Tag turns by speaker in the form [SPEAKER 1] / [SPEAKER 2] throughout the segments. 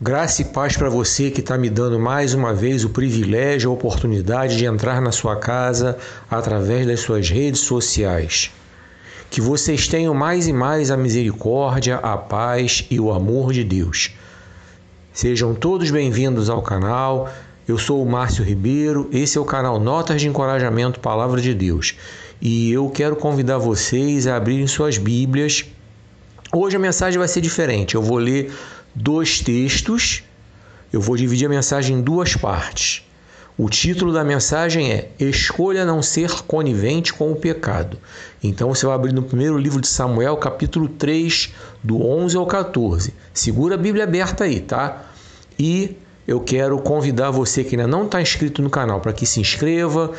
[SPEAKER 1] Graça e paz para você que está me dando mais uma vez o privilégio, a oportunidade de entrar na sua casa através das suas redes sociais. Que vocês tenham mais e mais a misericórdia, a paz e o amor de Deus. Sejam todos bem-vindos ao canal. Eu sou o Márcio Ribeiro, esse é o canal Notas de Encorajamento Palavra de Deus. E eu quero convidar vocês a abrirem suas Bíblias. Hoje a mensagem vai ser diferente, eu vou ler 2 textos, eu vou dividir a mensagem em 2 partes. O título da mensagem é Escolha não ser conivente com o pecado. Então você vai abrir no primeiro livro de Samuel, capítulo 3, do 11 ao 14. Segura a Bíblia aberta aí, tá? E eu quero convidar você que ainda não está inscrito no canal para que se inscreva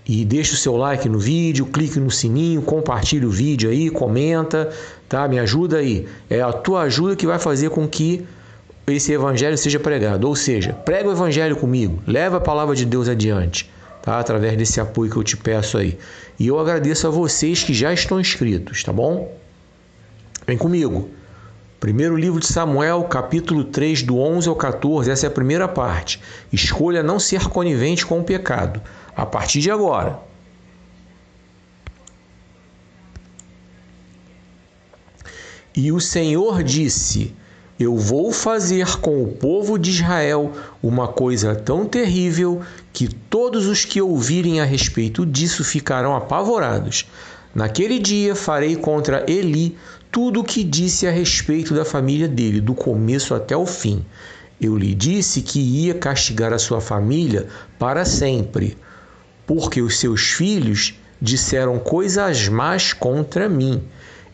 [SPEAKER 1] e deixe o seu like no vídeo, clique no sininho, compartilhe o vídeo aí, comenta, tá? Me ajuda aí. É a tua ajuda que vai fazer com que esse evangelho seja pregado. Ou seja, prega o evangelho comigo, leva a palavra de Deus adiante, tá? Através desse apoio que eu te peço aí. E eu agradeço a vocês que já estão inscritos, tá bom? Vem comigo. Primeiro livro de Samuel, capítulo 3, do 11 ao 14, essa é a primeira parte. Escolha não ser conivente com o pecado. A partir de agora. E o Senhor disse: Eu vou fazer com o povo de Israel uma coisa tão terrível que todos os que ouvirem a respeito disso ficarão apavorados. Naquele dia farei contra Eli tudo o que disse a respeito da família dele, do começo até o fim. Eu lhe disse que ia castigar a sua família para sempre, porque os seus filhos disseram coisas más contra mim.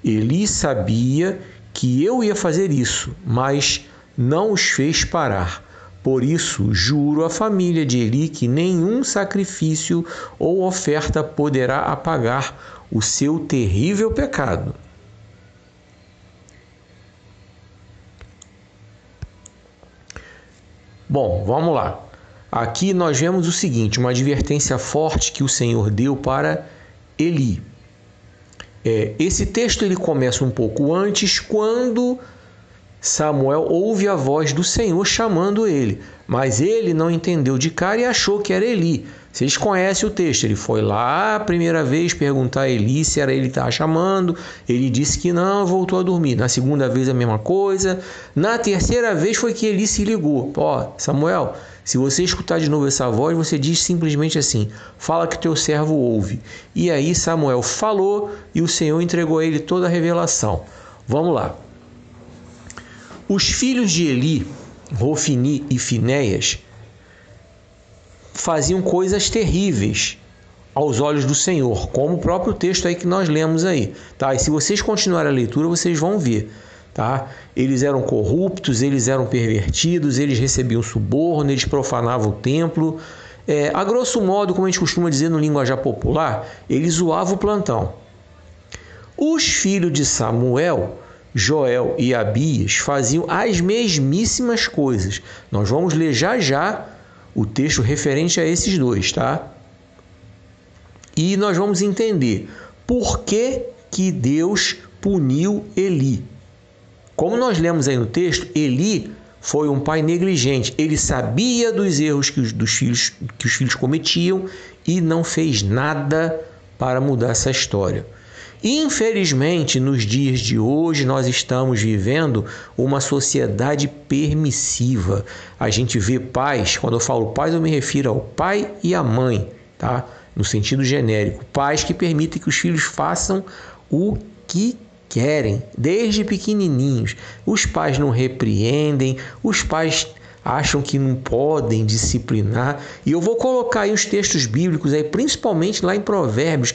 [SPEAKER 1] Eli sabia que eu ia fazer isso, mas não os fez parar. Por isso, juro à família de Eli que nenhum sacrifício ou oferta poderá apagar o seu terrível pecado. Bom, vamos lá. Aqui nós vemos o seguinte, uma advertência forte que o Senhor deu para Eli. Esse texto ele começa um pouco antes, quando Samuel ouve a voz do Senhor chamando ele, mas ele não entendeu de cara e achou que era Eli. Vocês conhecem o texto, ele foi lá a primeira vez perguntar a Eli se era ele que estava chamando, ele disse que não, voltou a dormir. Na segunda vez a mesma coisa, na terceira vez foi que Eli se ligou. Samuel, se você escutar de novo essa voz, você diz simplesmente assim, fala que teu servo ouve. E aí Samuel falou e o Senhor entregou a ele toda a revelação. Vamos lá. Os filhos de Eli, Rofini e Finéias, faziam coisas terríveis aos olhos do Senhor, como o próprio texto aí que nós lemos aí, tá? E se vocês continuarem a leitura, vocês vão ver, tá? Eles eram corruptos, eles eram pervertidos, eles recebiam suborno, eles profanavam o templo. A grosso modo, como a gente costuma dizer no linguajar popular, eles zoavam o plantão. Os filhos de Samuel, Joel e Abias, faziam as mesmíssimas coisas. Nós vamos ler já o texto referente a esses dois, tá? E nós vamos entender por que Deus puniu Eli. Como nós lemos aí no texto, Eli foi um pai negligente. Ele sabia dos erros que os filhos cometiam e não fez nada para mudar essa história. Infelizmente, nos dias de hoje, nós estamos vivendo uma sociedade permissiva. A gente vê pais, quando eu falo pais, eu me refiro ao pai e à mãe, tá? No sentido genérico. Pais que permitem que os filhos façam o que querem, desde pequenininhos. Os pais não repreendem, os pais acham que não podem disciplinar. E eu vou colocar aí os textos bíblicos, aí, principalmente lá em Provérbios,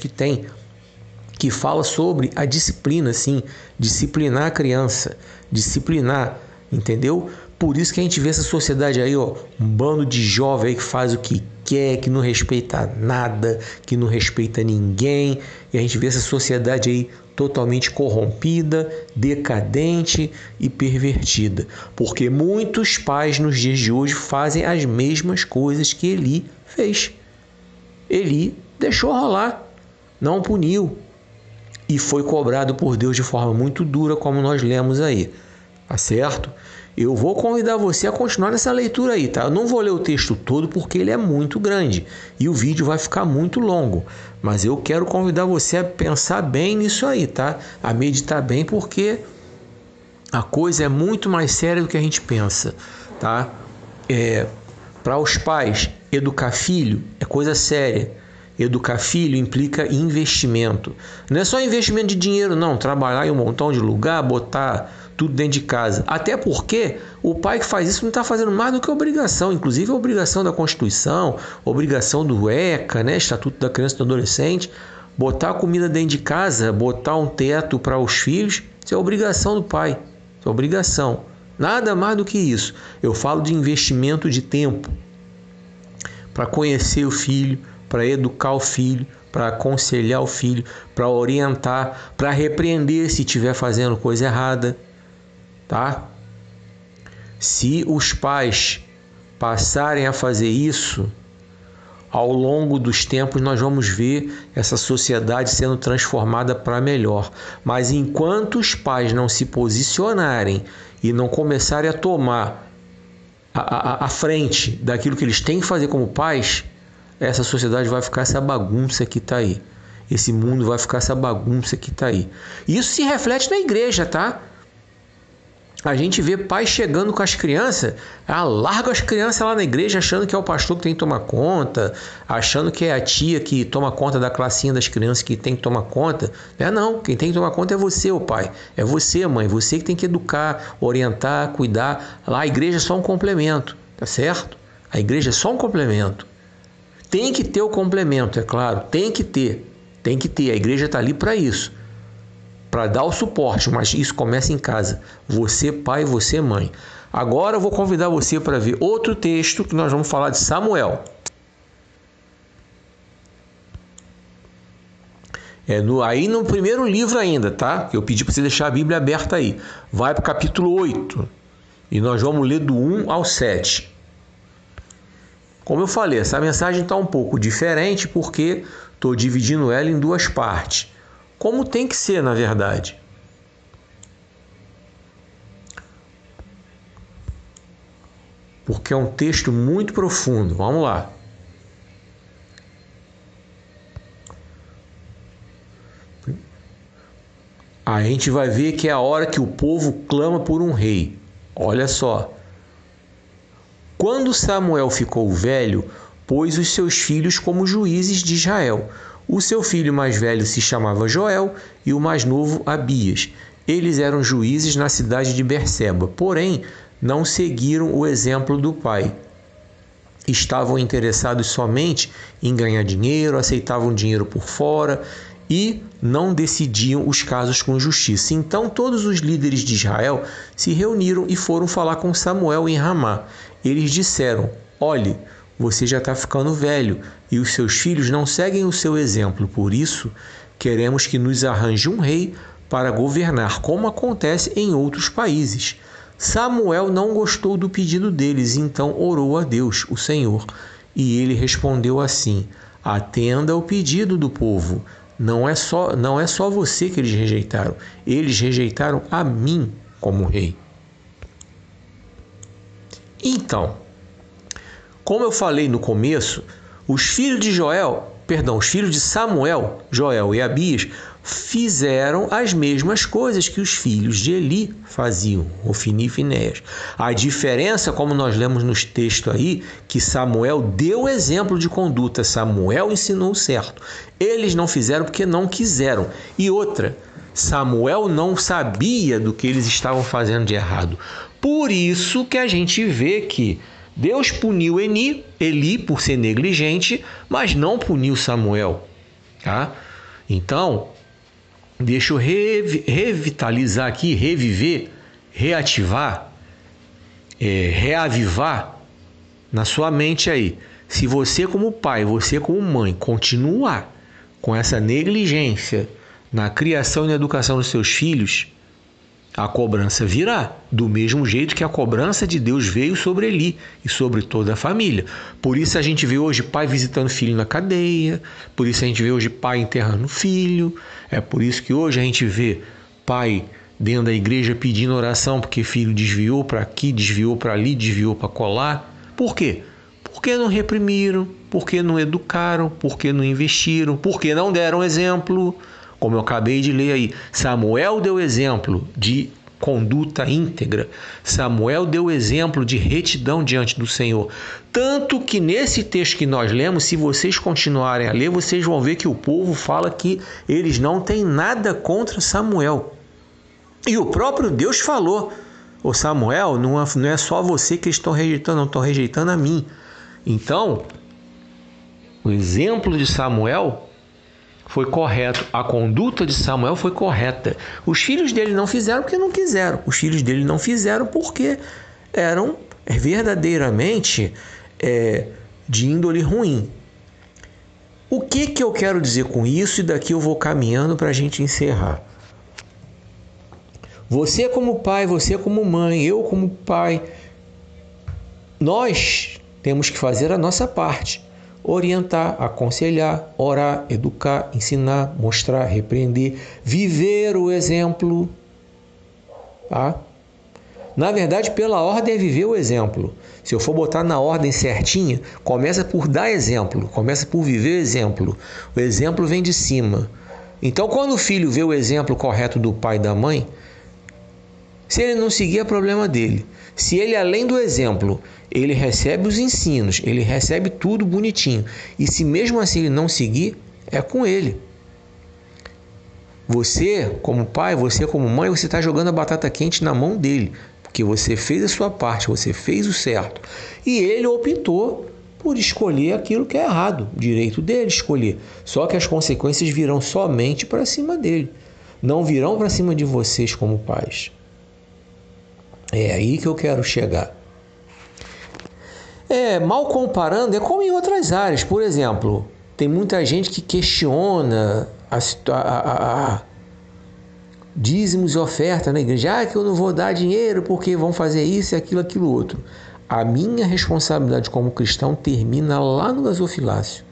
[SPEAKER 1] que fala sobre a disciplina, sim, disciplinar a criança, disciplinar, entendeu? Por isso que a gente vê essa sociedade aí, um bando de jovem aí que faz o que quer, que não respeita nada, que não respeita ninguém, e a gente vê essa sociedade aí totalmente corrompida, decadente e pervertida, porque muitos pais nos dias de hoje fazem as mesmas coisas que Eli fez. Eli deixou rolar, não puniu, e foi cobrado por Deus de forma muito dura, como nós lemos aí, tá certo? Eu vou convidar você a continuar nessa leitura aí, tá? Eu não vou ler o texto todo porque ele é muito grande e o vídeo vai ficar muito longo. Mas eu quero convidar você a pensar bem nisso aí, tá? A meditar bem, porque a coisa é muito mais séria do que a gente pensa, tá? Para os pais, educar filho é coisa séria. Educar filho implica investimento. Não é só investimento de dinheiro, não. Trabalhar em um montão de lugar, botar tudo dentro de casa. Até porque o pai que faz isso não está fazendo mais do que obrigação. Inclusive a obrigação da Constituição, obrigação do ECA, né? Estatuto da Criança e do Adolescente. Botar comida dentro de casa, botar um teto para os filhos, isso é obrigação do pai. Isso é obrigação. Nada mais do que isso. Eu falo de investimento de tempo para conhecer o filho, para educar o filho, para aconselhar o filho, para orientar, para repreender se estiver fazendo coisa errada, tá? Se os pais passarem a fazer isso, ao longo dos tempos nós vamos ver essa sociedade sendo transformada para melhor. Mas enquanto os pais não se posicionarem e não começarem a tomar a frente daquilo que eles têm que fazer como pais, essa sociedade vai ficar essa bagunça que está aí. Esse mundo vai ficar essa bagunça que está aí. Isso se reflete na igreja, tá? A gente vê pais chegando com as crianças, larga as crianças lá na igreja achando que é o pastor que tem que tomar conta, achando que é a tia que toma conta da classinha das crianças que tem que tomar conta. Não, quem tem que tomar conta é você, o pai. É você, mãe. Você que tem que educar, orientar, cuidar. Lá a igreja é só um complemento, tá certo? A igreja é só um complemento. Tem que ter o complemento, é claro. Tem que ter. A igreja está ali para isso. Para dar o suporte, mas isso começa em casa. Você pai, você mãe. Agora eu vou convidar você para ver outro texto que nós vamos falar de Samuel. Aí no primeiro livro ainda, tá? Eu pedi para você deixar a Bíblia aberta aí. Vai para o capítulo 8 e nós vamos ler do 1 ao 7. Como eu falei, essa mensagem está um pouco diferente porque estou dividindo ela em duas partes. Como tem que ser, na verdade. Porque é um texto muito profundo. Vamos lá. A gente vai ver que é a hora que o povo clama por um rei. Olha só. Quando Samuel ficou velho, pôs os seus filhos como juízes de Israel. O seu filho mais velho se chamava Joel e o mais novo Abias. Eles eram juízes na cidade de Berseba, porém não seguiram o exemplo do pai. Estavam interessados somente em ganhar dinheiro, aceitavam dinheiro por fora e não decidiam os casos com justiça. Então todos os líderes de Israel se reuniram e foram falar com Samuel em Ramá. Eles disseram: olhe, você já está ficando velho e os seus filhos não seguem o seu exemplo. Por isso, queremos que nos arranje um rei para governar, como acontece em outros países. Samuel não gostou do pedido deles, então orou a Deus, o Senhor. E ele respondeu assim: atenda ao pedido do povo. Não é só você que eles rejeitaram a mim como rei. Então, como eu falei no começo, os filhos de Samuel, Joel e Abias, fizeram as mesmas coisas que os filhos de Eli faziam, Ofni e Finéias. A diferença, como nós lemos nos textos aí, que Samuel deu exemplo de conduta, Samuel ensinou certo. Eles não fizeram porque não quiseram. E outra, Samuel não sabia do que eles estavam fazendo de errado. Por isso que a gente vê que Deus puniu Eli por ser negligente, mas não puniu Samuel. Tá? Então, deixa eu revitalizar aqui, reviver, reativar, reavivar na sua mente aí. Se você como pai, você como mãe, continuar com essa negligência na criação e na educação dos seus filhos, a cobrança virá, do mesmo jeito que a cobrança de Deus veio sobre Eli e sobre toda a família. Por isso a gente vê hoje pai visitando filho na cadeia, por isso a gente vê hoje pai enterrando filho, é por isso que hoje a gente vê pai dentro da igreja pedindo oração porque filho desviou para aqui, desviou para ali, desviou para colar. Por quê? Porque não reprimiram, porque não educaram, porque não investiram, porque não deram exemplo. Como eu acabei de ler aí, Samuel deu exemplo de conduta íntegra. Samuel deu exemplo de retidão diante do Senhor. Tanto que nesse texto que nós lemos, se vocês continuarem a ler, vocês vão ver que o povo fala que eles não têm nada contra Samuel. E o próprio Deus falou: ô Samuel, não é só você que eles estão rejeitando, não estão rejeitando a mim. Então, o exemplo de Samuel foi correto, a conduta de Samuel foi correta. Os filhos dele não fizeram porque não quiseram. Os filhos dele não fizeram porque eram verdadeiramente de índole ruim. O que eu quero dizer com isso? E daqui eu vou caminhando para a gente encerrar. Você como pai, você como mãe, eu como pai, nós temos que fazer a nossa parte. Orientar, aconselhar, orar, educar, ensinar, mostrar, repreender, viver o exemplo. Tá? Na verdade, pela ordem é viver o exemplo. Se eu for botar na ordem certinha, começa por dar exemplo, começa por viver o exemplo. O exemplo vem de cima. Então, quando o filho vê o exemplo correto do pai e da mãe, se ele não seguir, é problema dele. Se ele, além do exemplo, ele recebe os ensinos, ele recebe tudo bonitinho, e se mesmo assim ele não seguir, é com ele. Você, como pai, você como mãe, você está jogando a batata quente na mão dele, porque você fez a sua parte, você fez o certo. E ele optou por escolher aquilo que é errado, direito dele escolher. Só que as consequências virão somente para cima dele, não virão para cima de vocês como pais. É aí que eu quero chegar. Mal comparando, é como em outras áreas. Por exemplo, tem muita gente que questiona dízimos e oferta na igreja. Que eu não vou dar dinheiro porque vão fazer isso e aquilo outro. A minha responsabilidade como cristão termina lá no gasofilácio.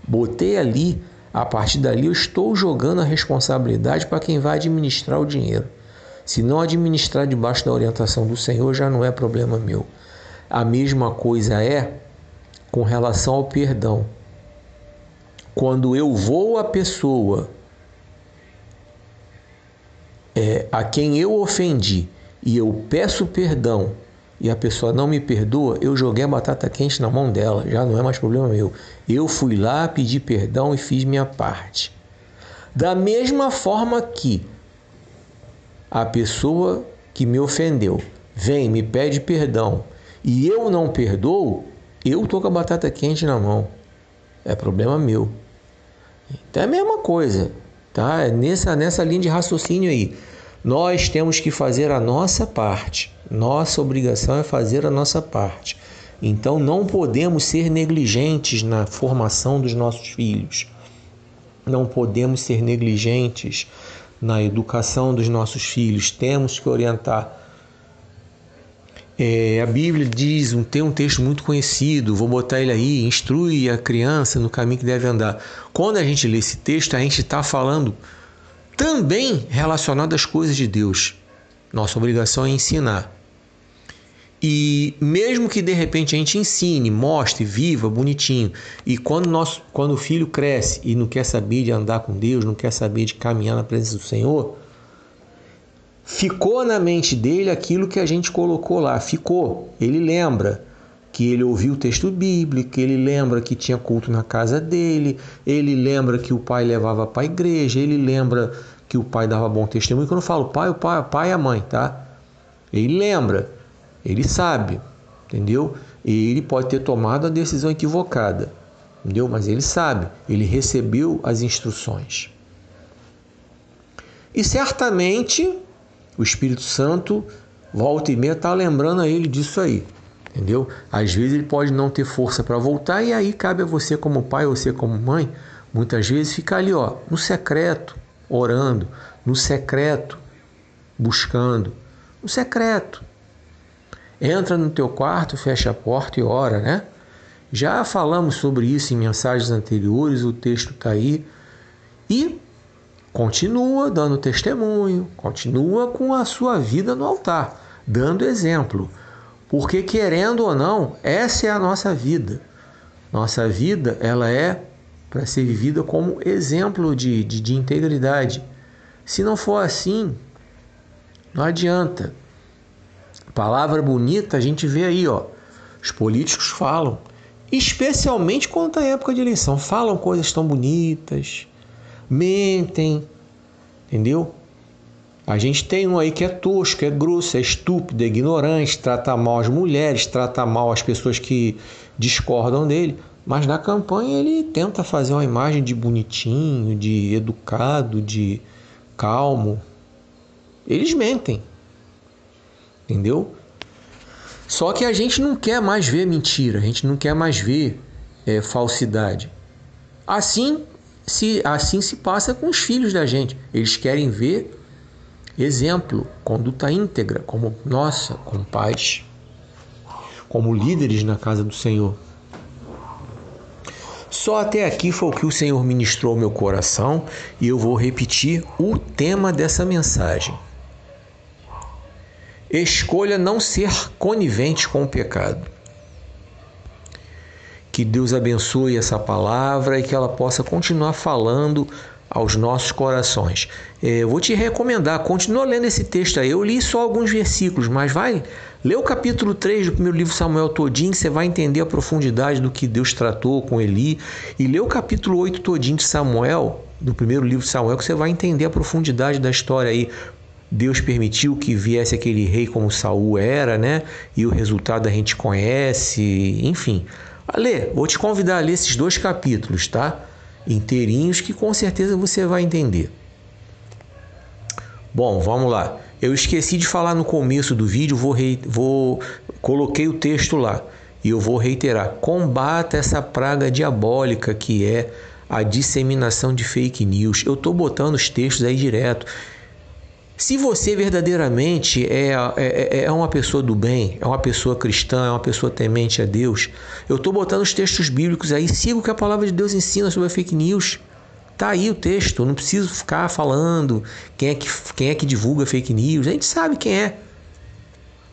[SPEAKER 1] Botei ali, a partir dali eu estou jogando a responsabilidade para quem vai administrar o dinheiro. Se não administrar debaixo da orientação do Senhor, já não é problema meu. A mesma coisa é com relação ao perdão. Quando eu vou à pessoa a quem eu ofendi e eu peço perdão e a pessoa não me perdoa, eu joguei a batata quente na mão dela, já não é mais problema meu. Eu fui lá, pedi perdão e fiz minha parte. Da mesma forma que a pessoa que me ofendeu vem, me pede perdão e eu não perdoo, eu estou com a batata quente na mão. É problema meu. Então é a mesma coisa, tá? É nessa linha de raciocínio aí. Nós temos que fazer a nossa parte. Nossa obrigação é fazer a nossa parte. Então não podemos ser negligentes na formação dos nossos filhos. Não podemos ser negligentes na educação dos nossos filhos. Temos que orientar. A Bíblia diz, tem um texto muito conhecido, vou botar ele aí: instrui a criança no caminho que deve andar. Quando a gente lê esse texto, a gente está falando também relacionado às coisas de Deus. Nossa obrigação é ensinar. E mesmo que de repente a gente ensine, mostre, viva, bonitinho, e quando o filho cresce e não quer saber de andar com Deus, não quer saber de caminhar na presença do Senhor, ficou na mente dele aquilo que a gente colocou lá, ficou. Ele lembra que ele ouviu o texto bíblico, ele lembra que tinha culto na casa dele, ele lembra que o pai levava para a igreja, ele lembra que o pai dava bom testemunho. Quando eu falo pai, o pai e a mãe, tá? Ele lembra, ele sabe, entendeu? E ele pode ter tomado a decisão equivocada, entendeu? Mas ele sabe, ele recebeu as instruções. E certamente o Espírito Santo, volta e meia, está lembrando a ele disso aí, entendeu? Às vezes ele pode não ter força para voltar, e aí cabe a você como pai ou você como mãe, muitas vezes ficar ali, no secreto, orando, no secreto, buscando, no secreto. Entra no teu quarto, fecha a porta e ora, né? Já falamos sobre isso em mensagens anteriores, o texto está aí. E continua dando testemunho, continua com a sua vida no altar, dando exemplo. Porque, querendo ou não, essa é a nossa vida. Nossa vida, ela é para ser vivida como exemplo de integridade. Se não for assim, não adianta. Palavra bonita a gente vê aí, ó. Os políticos falam, especialmente quando está em época de eleição, falam coisas tão bonitas, mentem, entendeu? A gente tem um aí que é tosco, é grosso, é estúpido, é ignorante, trata mal as mulheres, trata mal as pessoas que discordam dele, mas na campanha ele tenta fazer uma imagem de bonitinho, de educado, de calmo. Eles mentem, entendeu? Só que a gente não quer mais ver mentira, a gente não quer mais ver falsidade. Assim se passa com os filhos da gente. Eles querem ver exemplo, conduta íntegra, como pais, como líderes na casa do Senhor. Só até aqui foi o que o Senhor ministrou ao meu coração e eu vou repetir o tema dessa mensagem. Escolha não ser conivente com o pecado. Que Deus abençoe essa palavra e que ela possa continuar falando aos nossos corações. Eu vou te recomendar, continua lendo esse texto aí. Eu li só alguns versículos, mas vai ler o capítulo 3 do primeiro livro de Samuel todinho, que você vai entender a profundidade do que Deus tratou com Eli. E lê o capítulo 8 todinho de Samuel, do primeiro livro de Samuel, que você vai entender a profundidade da história aí. Deus permitiu que viesse aquele rei como Saul era, né? E o resultado a gente conhece, enfim. Lê, vou te convidar a ler esses 2 capítulos, tá? Inteirinhos, que com certeza você vai entender. Bom, vamos lá. Eu esqueci de falar no começo do vídeo, coloquei o texto lá e eu vou reiterar. Combata essa praga diabólica que é a disseminação de fake news. Eu estou botando os textos aí direto. Se você verdadeiramente é uma pessoa do bem, é uma pessoa cristã, é uma pessoa temente a Deus, eu estou botando os textos bíblicos aí, siga o que a palavra de Deus ensina sobre a fake news. Tá aí o texto, não preciso ficar falando quem é que divulga fake news, a gente sabe quem é.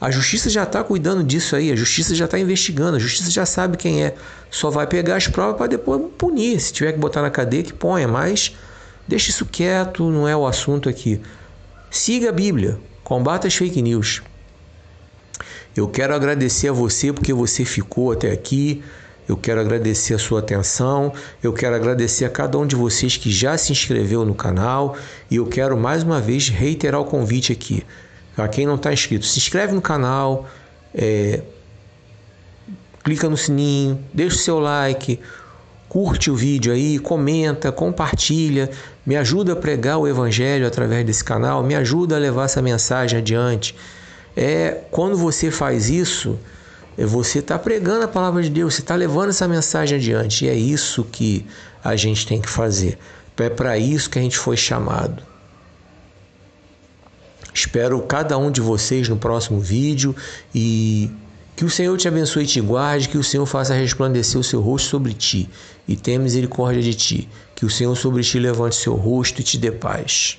[SPEAKER 1] A justiça já está cuidando disso aí, a justiça já está investigando, a justiça já sabe quem é. Só vai pegar as provas para depois punir. Se tiver que botar na cadeia, que ponha, mas deixa isso quieto, não é o assunto aqui. Siga a Bíblia, combata as fake news. Eu quero agradecer a você porque você ficou até aqui. Eu quero agradecer a sua atenção. Eu quero agradecer a cada um de vocês que já se inscreveu no canal. E eu quero mais uma vez reiterar o convite aqui. Para quem não está inscrito, se inscreve no canal, clica no sininho, deixa o seu like, curte o vídeo aí, comenta, compartilha, me ajuda a pregar o Evangelho através desse canal, me ajuda a levar essa mensagem adiante. Quando você faz isso, você está pregando a palavra de Deus, você está levando essa mensagem adiante. E é isso que a gente tem que fazer. É para isso que a gente foi chamado. Espero cada um de vocês no próximo vídeo e que o Senhor te abençoe e te guarde, que o Senhor faça resplandecer o seu rosto sobre ti e tenha misericórdia de ti. Que o Senhor sobre ti levante seu rosto e te dê paz.